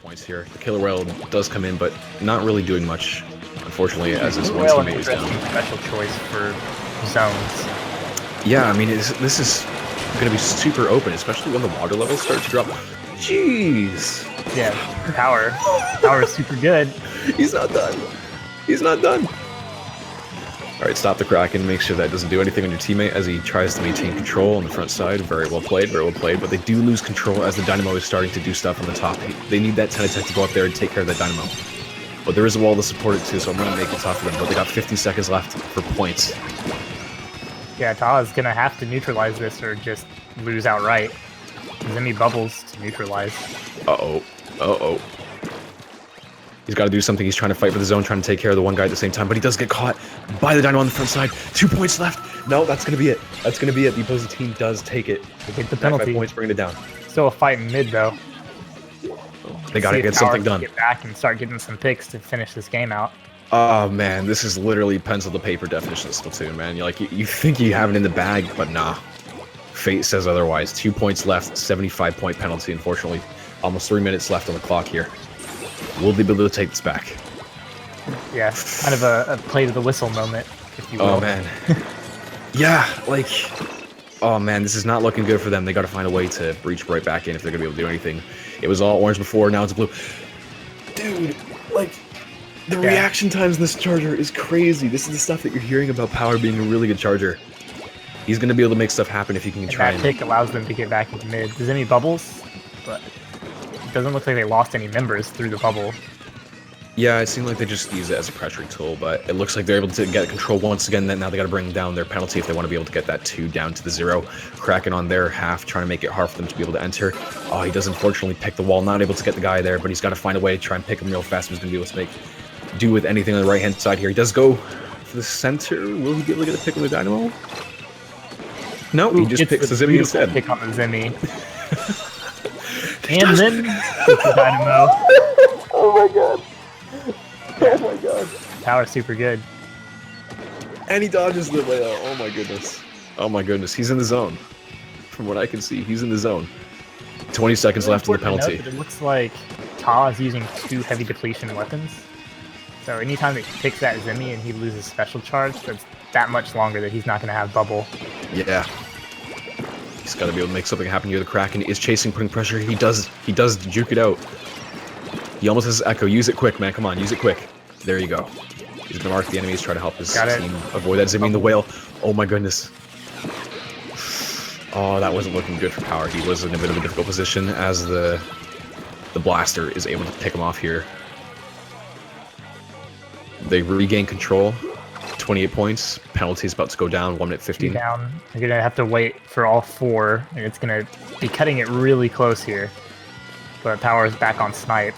points here. The Killer Whale does come in, but not really doing much, unfortunately, as his one Well, teammate is down. special choice for zones. Yeah, I mean, this is going to be super open, especially when the water levels start to drop. Jeez. Yeah, power. Power is super good. He's not done. He's not done. All right, stop the Kraken. Make sure that doesn't do anything on your teammate as he tries to maintain control on the front side. Very well played, very well played. But they do lose control as the Dynamo is starting to do stuff on the top. They need that 10 attack to go up there and take care of that Dynamo. But there is a wall to support it too, so I'm going to make it tough for them. But they got 50 seconds left for points. Yeah, Ta's gonna have to neutralize this or just lose outright. There's any bubbles to neutralize. Uh-oh. Uh-oh. He's got to do something. He's trying to fight for the zone, trying to take care of the one guy at the same time, but he does get caught by the Dynamo on the front side. 2 points left. No, that's going to be it. That's going to be it. The opposing team does take it. They get the penalty. 5 points, bringing it down. Still a fight in mid, though. They got to get something done. Get back and start getting some picks to finish this game out. Oh, man. This is literally pencil to paper definition of Splatoon, man. You're like, you think you have it in the bag, but nah. Fate says otherwise. 2 points left, 75-point penalty, unfortunately. Almost 3 minutes left on the clock here. Will they be able to take this back? Yeah, kind of a play to the whistle moment, if you will. Oh, man. Yeah, like... Oh, man, this is not looking good for them. They got to find a way to breach right back in if they're going to be able to do anything. It was all orange before, now it's blue. Dude, like... The reaction times in this charger is crazy. This is the stuff that you're hearing about Power being a really good charger. He's going to be able to make stuff happen if he can try and... That pick allows them to get back into mid. There's any bubbles, but... It doesn't look like they lost any members through the bubble. Yeah, it seemed like they just used it as a pressuring tool, but it looks like they're able to get control once again. Then now they got to bring down their penalty if they want to be able to get that 2 down to the 0. Kraken on their half, trying to make it hard for them to be able to enter. Oh, he does unfortunately pick the wall, not able to get the guy there, but he's got to find a way to try and pick him real fast. He's going to be able to make do with anything on the right-hand side here. He does go for the center. Will he be able to get a pick on the Dynamo? No, he just picks the Zimmy instead. Pick on the Zimmy. And then the Dynamo. Oh my god. Oh my god. Power's super good. And he dodges the way out. Oh my goodness. Oh my goodness. He's in the zone. From what I can see, he's in the zone. 20 seconds left in the penalty. It looks like Ta is using 2 heavy depletion weapons. So anytime that he picks that Zimmy and he loses special charge, that's that much longer that he's not going to have bubble. Yeah. He's got to be able to make something happen here. The Kraken is chasing, putting pressure. He does juke it out. He almost has Echo. Use it quick, man. Come on, use it quick. There you go. He's going to mark the enemies, try to help his team avoid that Zimmy. The whale. Oh my goodness. Oh, that wasn't looking good for Power. He was in a bit of a difficult position as the blaster is able to pick him off here. They regain control. 28 points. Penalty is about to go down. 1 minute 15. Down. They're gonna have to wait for all 4, and it's gonna be cutting it really close here. But Power is back on snipe.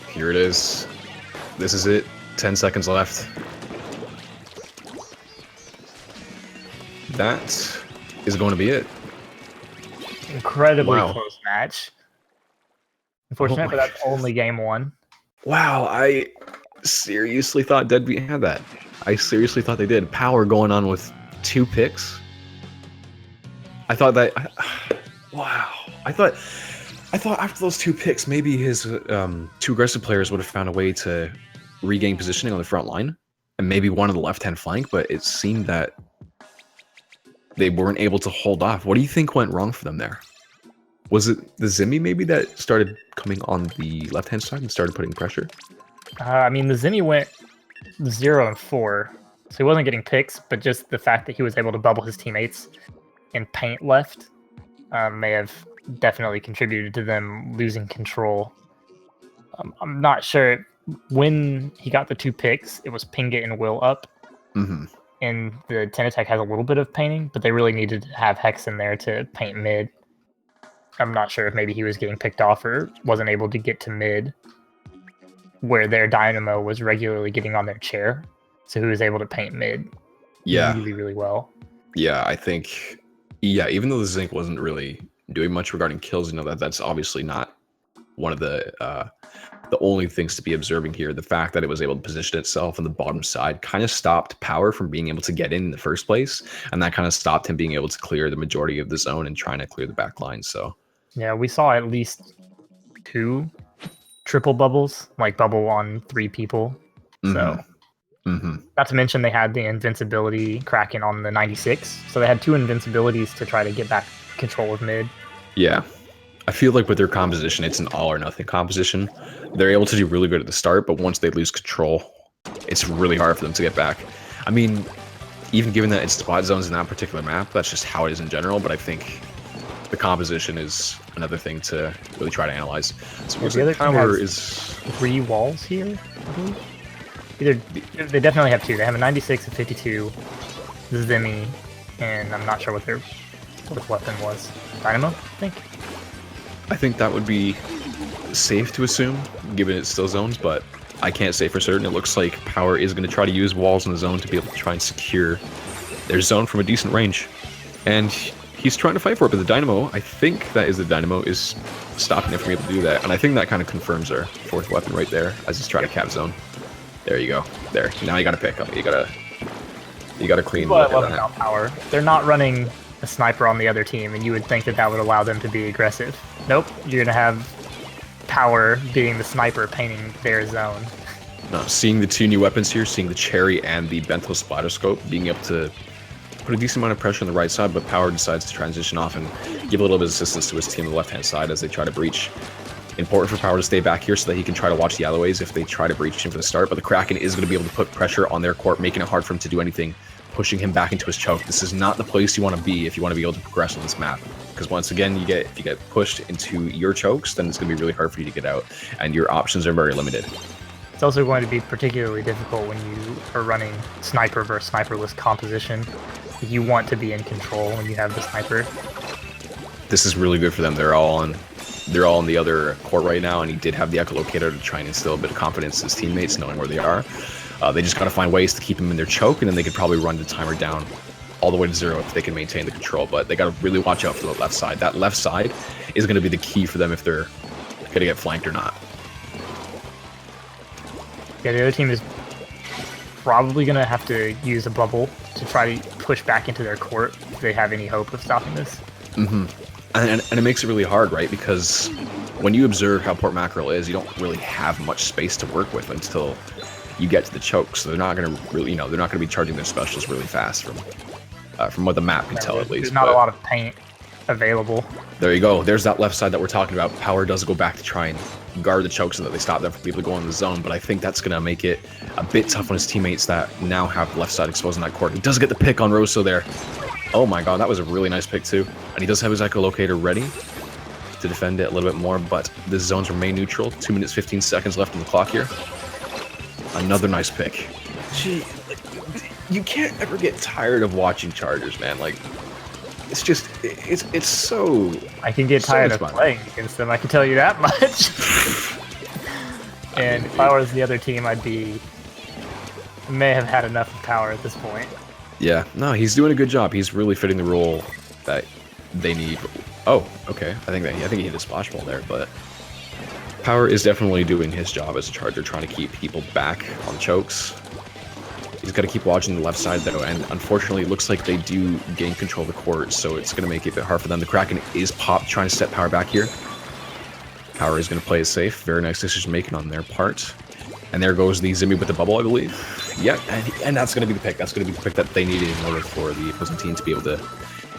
Here it is. This is it. 10 seconds left. That is going to be it. Incredibly close match. Unfortunately, but that's only game 1. Wow, I seriously thought Deadbeat had that. I seriously thought they did. Power going on with 2 picks. I thought that... wow. I thought after those 2 picks, maybe his 2 aggressive players would have found a way to regain positioning on the front line. And maybe one on the left-hand flank, but it seemed that they weren't able to hold off. What do you think went wrong for them there? Was it the Zimmy maybe that started coming on the left-hand side and started putting pressure? I mean, the Zimmy went 0 and 4, so he wasn't getting picks, but just the fact that he was able to bubble his teammates and paint left may have definitely contributed to them losing control. I'm not sure. When he got the 2 picks, it was Pingit and Will up. Mm-hmm. And the 10 attack has a little bit of painting, but they really needed to have Hex in there to paint mid. I'm not sure if maybe he was getting picked off or wasn't able to get to mid, where their Dynamo was regularly getting on their chair. So he was able to paint mid really, really well. Yeah, I think... Yeah, even though the Zinc wasn't really doing much regarding kills, you know, that's obviously not one of the only things to be observing here. The fact that it was able to position itself on the bottom side kind of stopped Power from being able to get in the first place, and that kind of stopped him being able to clear the majority of the zone and trying to clear the back line. So yeah, we saw at least 2 triple bubbles, like bubble on 3 people. So, not to mention they had the invincibility Kraken on the 96. So they had 2 invincibilities to try to get back control of mid. Yeah. I feel like with their composition, it's an all or nothing composition. They're able to do really good at the start, but once they lose control, it's really hard for them to get back. I mean, even given that it's spot zones in that particular map, that's just how it is in general, but I think the composition is another thing to really try to analyze. So the other power has is 3 walls here, I believe. They definitely have 2. They have a 96, a 52, Zimmy, and I'm not sure what their fourth weapon was. Dynamo, I think? I think that would be safe to assume, given it's still zones, but I can't say for certain. It looks like Power is going to try to use walls in the zone to be able to try and secure their zone from a decent range. And he's trying to fight for it, but the Dynamo, I think that is the Dynamo, is stopping it from being able to do that. And I think that kind of confirms our fourth weapon right there, as he's trying to cap zone. There you go. There. Now you got to pick up. You got to clean. Well, I love about Power. They're not running a sniper on the other team, and you would think that that would allow them to be aggressive. Nope. You're going to have Power being the sniper painting their zone. No, seeing the 2 new weapons here, seeing the Cherry and the Bento Splatter Scope, being able to put a decent amount of pressure on the right side, but Power decides to transition off and give a little bit of assistance to his team on the left-hand side as they try to breach. Important for Power to stay back here so that he can try to watch the alleyways if they try to breach him for the start, but the Kraken is going to be able to put pressure on their court, making it hard for him to do anything, pushing him back into his choke. This is not the place you want to be if you want to be able to progress on this map, because once again, if you get pushed into your chokes, then it's going to be really hard for you to get out, and your options are very limited. It's also going to be particularly difficult when you are running sniper versus sniperless composition. You want to be in control when you have the sniper. This is really good for them. They're all in the other court right now, and he did have the echolocator to try and instill a bit of confidence in his teammates, knowing where they are. They just got to find ways to keep him in their choke, and then they could probably run the timer down all the way to 0 if they can maintain the control. But they got to really watch out for the left side. That left side is going to be the key for them if they're going to get flanked or not. Yeah, the other team is probably going to have to use a bubble to try to push back into their court if they have any hope of stopping this. And it makes it really hard, right? Because when you observe how Port Mackerel is, you don't really have much space to work with until you get to the choke. So they're not going to really, they're not going to be charging their specials really fast from what the map can tell at least. There's not a lot of paint available. There you go. There's that left side that we're talking about. Power does go back to try and guard the choke so that they stop them from being able to go in the zone, but I think that's going to make it a bit tough on his teammates that now have the left side exposed in that court. He does get the pick on Rosso there. Oh my god, that was a really nice pick too. And he does have his echolocator ready to defend it a little bit more, but the zones remain neutral. 2 minutes 15 seconds left on the clock here. Another nice pick. Gee, you can't ever get tired of watching Chargers, man. Like, it's just, it's so... I can get tired of playing against them, I can tell you that much. And if I was the other team, may have had enough of Power at this point. Yeah, no, he's doing a good job. He's really fitting the role that they need. Oh, okay. I think he hit a splash ball there, but Power is definitely doing his job as a Charger, trying to keep people back on chokes. He's got to keep watching the left side, though, and unfortunately, it looks like they do gain control of the court, so it's going to make it a bit hard for them. The Kraken is popped, trying to set Power back here. Power is going to play it safe. Very nice decision-making on their part. And there goes the Zimmy with the bubble, I believe. Yep, and that's going to be the pick. That's going to be the pick that they needed in order for the opposing team to be able to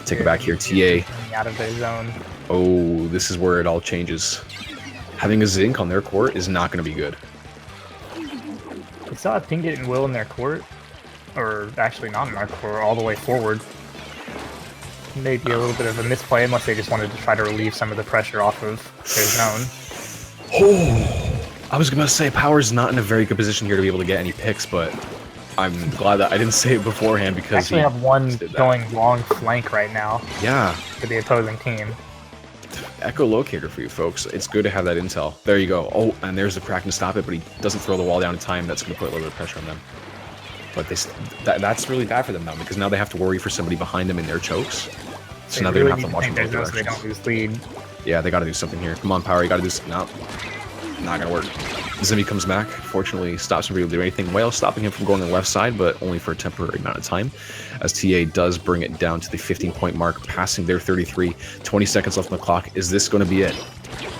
take it back here. TA. Out of their zone. Oh, this is where it all changes. Having a Zinc on their court is not going to be good. We saw Ping It and Will in their court. Or actually not in their court, all the way forward. Maybe a little bit of a misplay unless they just wanted to try to relieve some of the pressure off of their zone. Oh! I was going to say, Power's not in a very good position here to be able to get any picks, but I'm glad that I didn't say it beforehand because actually have one going long flank right now. Yeah. For the opposing team. Echolocator for you folks. It's good to have that intel. There you go. Oh, and there's the Kraken to stop it, but he doesn't throw the wall down in time. That's going to put a little bit of pressure on them. But that's really bad for them now because now they have to worry for somebody behind them in their chokes. So now they're going to have to watch them both directions. So they don't lose lead. Yeah, they got to do something here. Come on, Power. You got to do something. No. Not gonna work. Zimmy comes back, fortunately stops him from able to do anything. Whale stopping him from going on the left side, but only for a temporary amount of time, as TA does bring it down to the 15-point mark, passing their 33. 20 seconds left on the clock. Is this going to be it?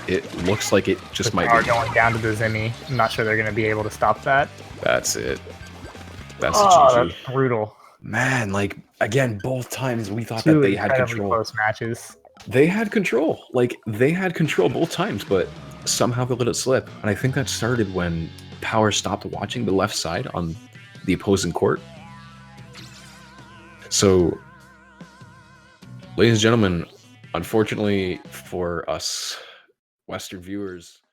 it looks like it just might Power be. going down to the Zimmy. I'm not sure they're going to be able to stop that. That's it. That's Oh, the GG. that's brutal. Man, like, again, both times we thought Two that they had incredibly control. close matches. They had control. Like, they had control both times, but somehow they let it slip. And I think that started when Power stopped watching the left side on the opposing court. So, ladies and gentlemen, unfortunately for us Western viewers,